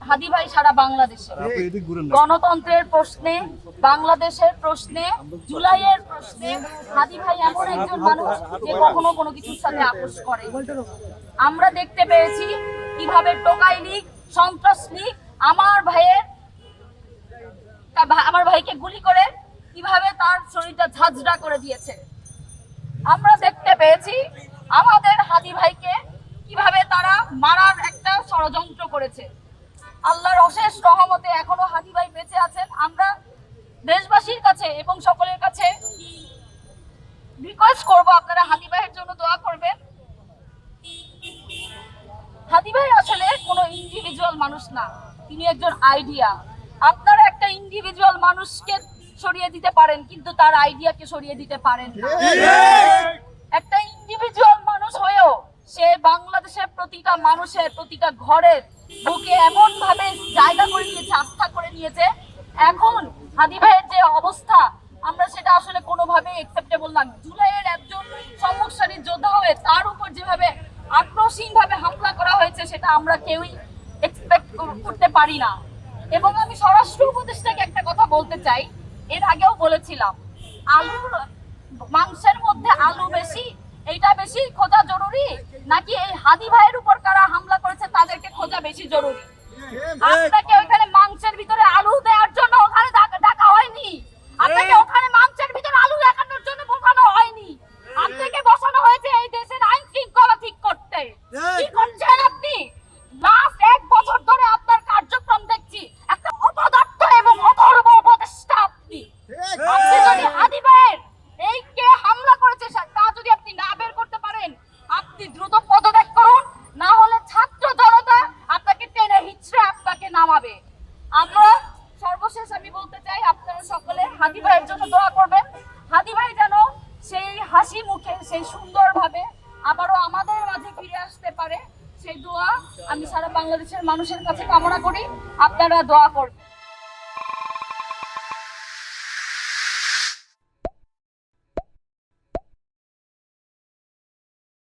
হাদি ভাই সারা বাংলাদেশে গণতন্ত্রের প্রশ্নে, বাংলাদেশের প্রশ্নে, জুলাইয়ের প্রশ্নে হাদি ভাই এমন একজন মানুষ যে কখনো কোনো কিছুর সাথে আপোষ করে। আমরা দেখতে পেয়েছি কিভাবে টোকাই লীগ, সন্ত্রাস লীগ আমার ভাইকে গুলি করে কিভাবে তার শরীরটা ঝাঁঝরা করে দিয়েছে। আমরা দেখতে পেয়েছি আমাদের হাদি ভাইকে কিভাবে তারা মারার একটা ষড়যন্ত্র করেছে। আল্লাহর অশেষ রহমতে এখনো হাদি ভাই বেঁচে আছেন। আমরা দেশবাসীর কাছে এবং সকলের কাছে রিকোয়েস্ট করব আপনারা হাদি ভাইয়ের জন্য দোয়া করবেন। হাদি ভাই আসলে কোনো ইন্ডিভিজুয়াল মানুষ না, তিনি একজন আইডিয়া। আপনারা একটা ইন্ডিভিজুয়াল মানুষকে সরিয়ে দিতে পারেন কিন্তু তার আইডিয়াকে সরিয়ে দিতে পারেন না। একটা ইন্ডিভিজুয়াল মানুষ হয়েও সে বাংলাদেশের প্রতিটা মানুষের প্রতিটা ঘরের বুকে এমন ভাবে জায়গা করে নিয়েছে, আস্থা করে নিয়েছে। এখন হাদি ভাইয়ের যে অবস্থা আমরা সেটা আসলে কোনোভাবে একসেপ্টেবল না। জুলাইয়ের একজন সম্মুখ সারির যোদ্ধা হয়ে তার উপর যেভাবে আক্রোশহীন ভাবে হামলা করা হয়েছে সেটা আমরা কেউই এক্সপেক্ট করতে পারি না। এবং আমি স্বরাষ্ট্র উপদেষ্টাকে একটা কথা বলতে চাই, এর আগেও বলেছিলাম, আলুর মাংসের মধ্যে আলু বেশি, এইটা বেশি খোঁজা জরুরি নাকি এই হাদি ভাইয়ের উপর কারা হামলা করেছে তাদেরকে খোঁজা বেশি জরুরি? আপনাকে ওইখানে মাংসের ভিতরে আলু দেওয়ার জন্য ওখানে ডাকা হয়নি, আপনাকে ওখানে মাংসের ভিতরে আলু দেখানোর জন্য বসানো হয়নি, আপনাকে বসানো হয়েছে এই দেশের আইন শৃঙ্খলা ঠিক করতে। কি করছেন আপনি? লাস্ট 1 বছর ধরে আপনার কার্যক্রম দেখছি, একটা অপদার্থ এবং অধর্ম উপদেষ্টা আপনি। আপনি যদি হাদি ভাইয়ের এই কে হামলা করেছে তা যদি আপনি না বের করতে পারেন, আপনি দ্রুত পদত্যাগ করুন, না হলে ছাত্র জনতা আপনাকে টেনে হিচড়ে আপনাকে নামাবে। আমরা সর্বশেষ আমি বলতে চাই আপনারা সকলে হাদি ভাইয়ের জন্য দোয়া করবেন। হাদি ভাই যেন সেই হাসি মুখে সেই সুন্দরভাবে আবারও আমাদের মাঝে ফিরে আসতে পারে, সেই দোয়া আমি সারা বাংলাদেশের মানুষের কাছে কামনা করি। আপনারা দোয়া করবেন।